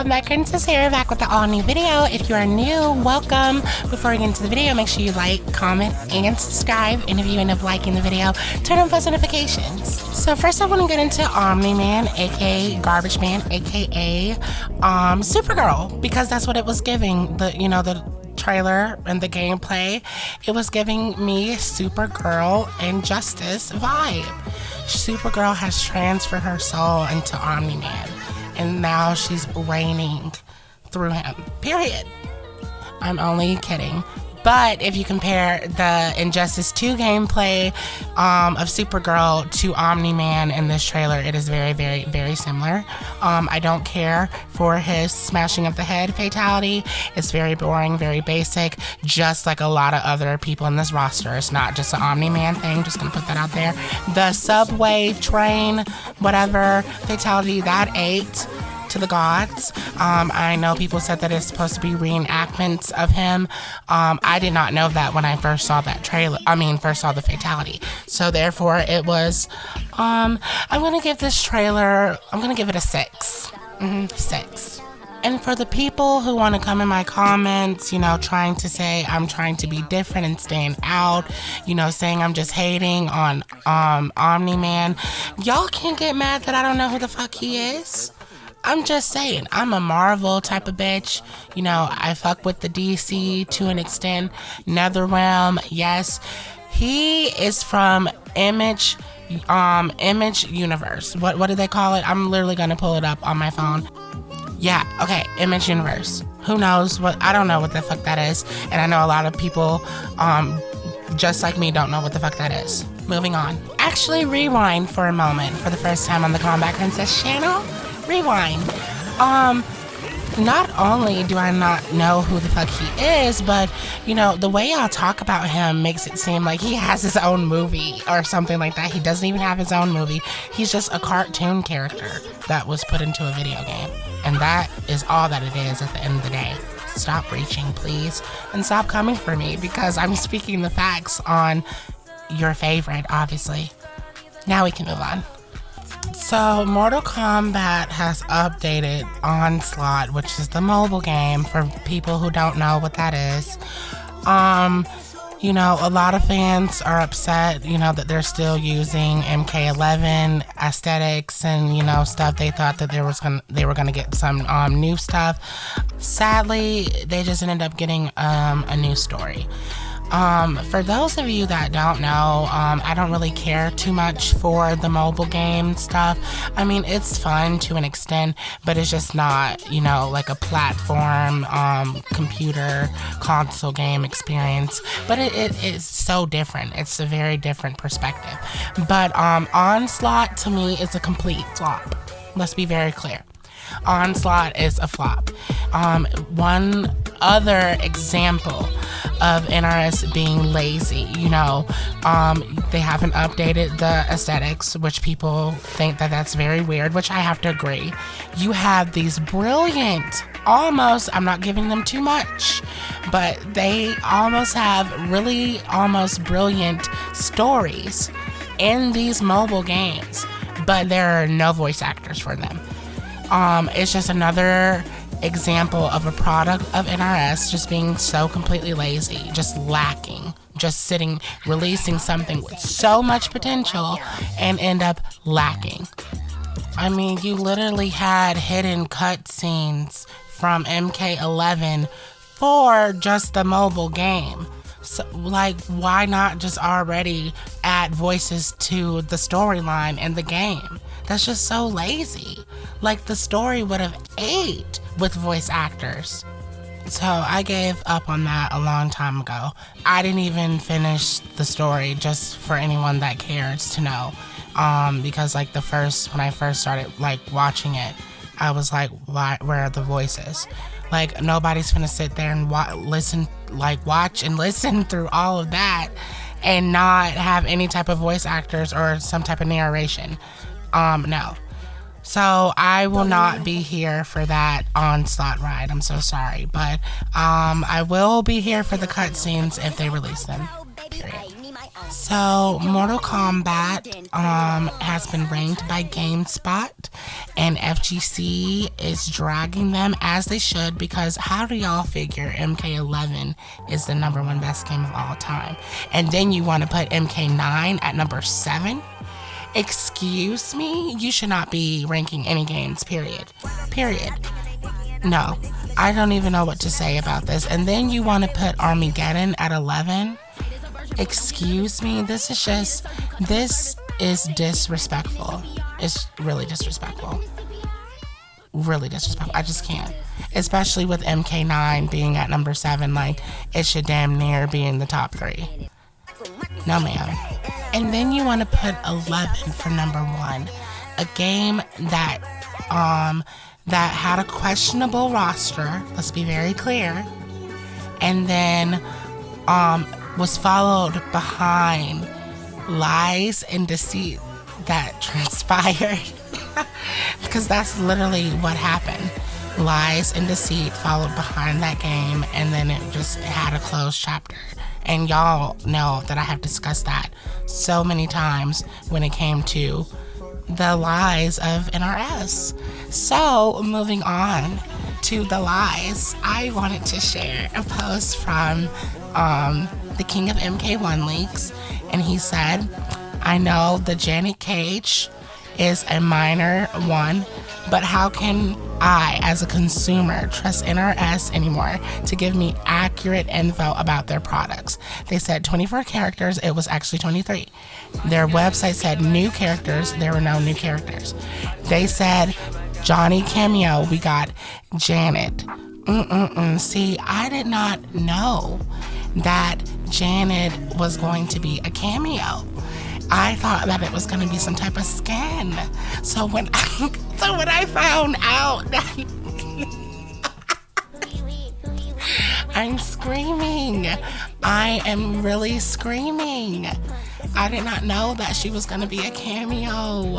Kombat, Krincess here, back with the all new video. If you are new, welcome. Before we get into the video, make sure you like, comment, and subscribe. And if you end up liking the video, turn on post notifications. So first I want to get into Omni-Man, aka Garbage Man, aka Supergirl, because that's what it was giving. The trailer and the gameplay, it was giving me Supergirl and Justice vibe. Supergirl has transferred her soul into Omni-Man, and now she's reigning through him, period. I'm only kidding. But if you compare the Injustice 2 gameplay of Supergirl to Omni-Man in this trailer, it is very, very, very similar. I don't care for his smashing of the head fatality. It's very boring, very basic, just like a lot of other people in this roster. It's not just an Omni-Man thing, just gonna put that out there. The subway, train, whatever fatality, that ate to the gods. I know people said that it's supposed to be reenactments of him. I did not know that when I first saw that trailer. First saw the fatality. So therefore it was, I'm gonna give this trailer, I'm gonna give it a 6. 6. And for the people who want to come in my comments, trying to say I'm trying to be different and staying out, saying I'm just hating on Omni-Man, y'all can't get mad that I don't know who the fuck he is. I'm just saying, I'm a Marvel type of bitch. I fuck with the DC to an extent. NetherRealm, yes. He is from Image Universe. What do they call it? I'm literally gonna pull it up on my phone. Yeah, okay, Image Universe. Who knows what? I don't know what the fuck that is. And I know a lot of people, just like me, don't know what the fuck that is. Moving on. Actually, rewind for a moment for the first time on the Kombat Krincess channel. Rewind. Not only do I not know who the fuck he is, but the way y'all talk about him makes it seem like he has his own movie or something like that. He doesn't even have his own movie. He's just a cartoon character that was put into a video game, and that is all that it is at the end of the day. Stop reaching, please, and stop coming for me, because I'm speaking the facts on your favorite, obviously. Now we can move on. So Mortal Kombat has updated Onslaught, which is the mobile game, for people who don't know what that is. A lot of fans are upset, that they're still using MK11 aesthetics and, stuff. They thought that they were gonna get some new stuff. Sadly, they just ended up getting a new story. For those of you that don't know, I don't really care too much for the mobile game stuff. It's fun to an extent, but it's just not, like a platform, computer, console game experience. But it is so different. It's a very different perspective. But Onslaught, to me, is a complete flop. Let's be very clear. Onslaught is a flop. One other example of NRS being lazy, they haven't updated the aesthetics, which people think that that's very weird, which I have to agree. You have these brilliant, I'm not giving them too much, but they almost have really almost brilliant stories in these mobile games, but there are no voice actors for them. It's just another example of a product of NRS just being so completely lazy, just lacking, just releasing something with so much potential and end up lacking. You literally had hidden cutscenes from MK11 for just the mobile game. So, why not just already add voices to the storyline in the game? That's just so lazy. The story would have ate with voice actors. So I gave up on that a long time ago. I didn't even finish the story, just for anyone that cares to know. Because when I first started watching it, I was like, where are the voices? Nobody's gonna sit there and watch and listen through all of that and not have any type of voice actors or some type of narration. No. So I will not be here for that Onslaught ride. I'm so sorry, but I will be here for the cutscenes if they release them. Period. So, Mortal Kombat has been ranked by GameSpot, and FGC is dragging them as they should, because how do y'all figure MK11 is the #1 best game of all time? And then you want to put MK9 at number 7? Excuse me? You should not be ranking any games, period. Period. No, I don't even know what to say about this. And then you want to put Armageddon at 11? Excuse me, this is disrespectful. It's really disrespectful. Really disrespectful. I just can't. Especially with MK9 being at number 7, like, it should damn near be in the top 3. No, ma'am. And then you want to put 11 for #1. A game that had a questionable roster, let's be very clear, and then was followed behind lies and deceit that transpired. Because that's literally what happened. Lies and deceit followed behind that game, and then it just had a closed chapter. And y'all know that I have discussed that so many times when it came to the lies of NRS. So, moving on to the lies, I wanted to share a post from the King of MK1 Leaks, and he said, "I know the Janet Cage is a minor one, but how can I, as a consumer, trust NRS anymore to give me accurate info about their products? They said 24 characters, it was actually 23. Their website said new characters, there were no new characters. They said Johnny cameo, we got Janet. See, I did not know that Janet was going to be a cameo. I thought that it was going to be some type of skin. So when I found out that I'm screaming. I am really screaming. I did not know that she was going to be a cameo.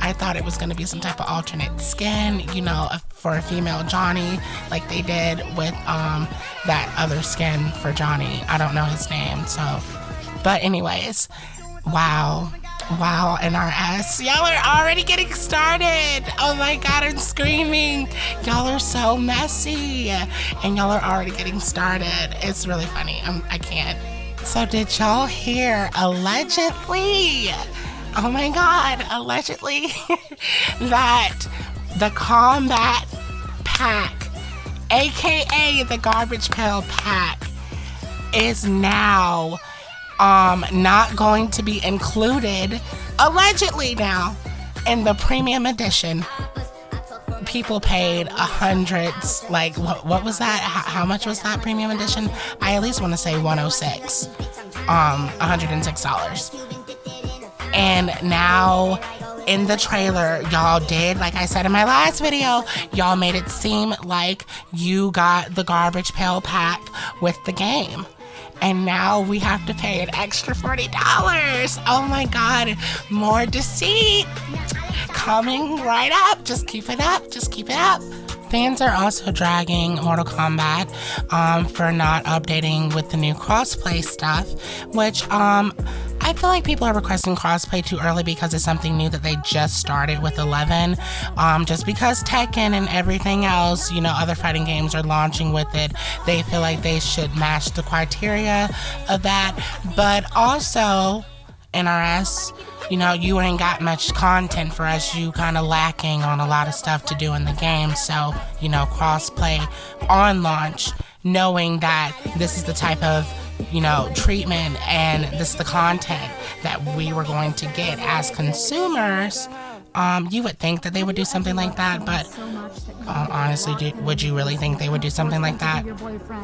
I thought it was going to be some type of alternate skin, you know, for a female Johnny, like they did with that other skin for Johnny. I don't know his name, so. But anyways, wow, NRS. Y'all are already getting started. Oh my God, I'm screaming. Y'all are so messy. And y'all are already getting started. It's really funny. I can't. So did y'all hear, allegedly, oh my God, allegedly, that the Kombat pack, aka the Garbage Pail pack, is now not going to be included, allegedly now, in the premium edition. People paid hundreds, like what was that? How much was that premium edition? I at least want to say $106, $106. And now in the trailer, y'all did, like I said in my last video, y'all made it seem like you got the Garbage Pail pack with the game. And now we have to pay an extra $40. Oh my God, more deceit coming right up. Just keep it up. Just keep it up. Fans are also dragging Mortal Kombat for not updating with the new crossplay stuff, which I feel like people are requesting crossplay too early because it's something new that they just started with 11. Just because Tekken and everything else, you know, other fighting games are launching with it, they feel like they should match the criteria of that. But also, NRS, you know, you ain't got much content for us. You kind of lacking on a lot of stuff to do in the game. So, you know, crossplay on launch, knowing that this is the type of, you know, treatment and this is the content that we were going to get as consumers, you would think that they would do something like that, but honestly, would you really think they would do something like that?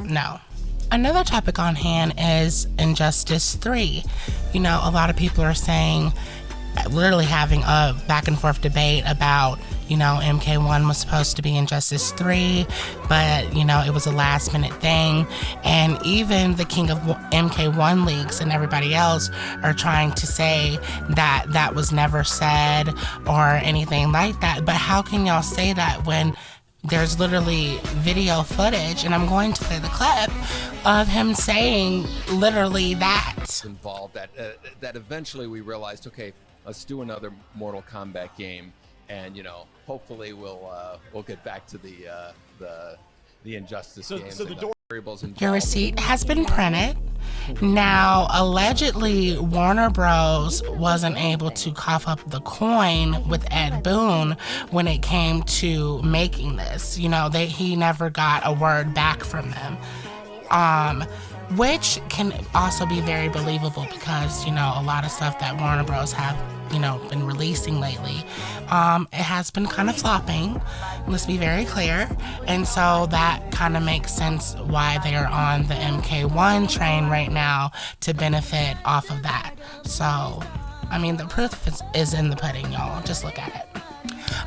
No. Another topic on hand is Injustice 3. You know, a lot of people are saying, literally having a back and forth debate about, you know, MK1 was supposed to be Injustice 3, but, you know, it was a last minute thing. And even the King of MK1 Leaks and everybody else are trying to say that that was never said or anything like that. But how can y'all say that when there's literally video footage, and I'm going to play the clip of him saying literally that. Involved that eventually we realized, okay, let's do another Mortal Kombat game, and hopefully we'll get back to the Injustice games. So the Your receipt has been printed. Now, allegedly, Warner Bros. Wasn't able to cough up the coin with Ed Boon when it came to making this. He never got a word back from them. Which can also be very believable because, a lot of stuff that Warner Bros. Have, been releasing lately, it has been kind of flopping. Let's be very clear. And so that kind of makes sense why they are on the MK1 train right now to benefit off of that. So, the proof is in the pudding, y'all. Just look at it.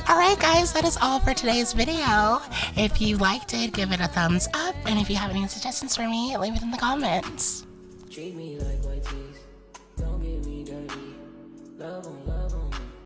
Alright guys, that is all for today's video. If you liked it, give it a thumbs up, and if you have any suggestions for me, leave it in the comments. Treat me like white teeth, don't get me dirty. Love on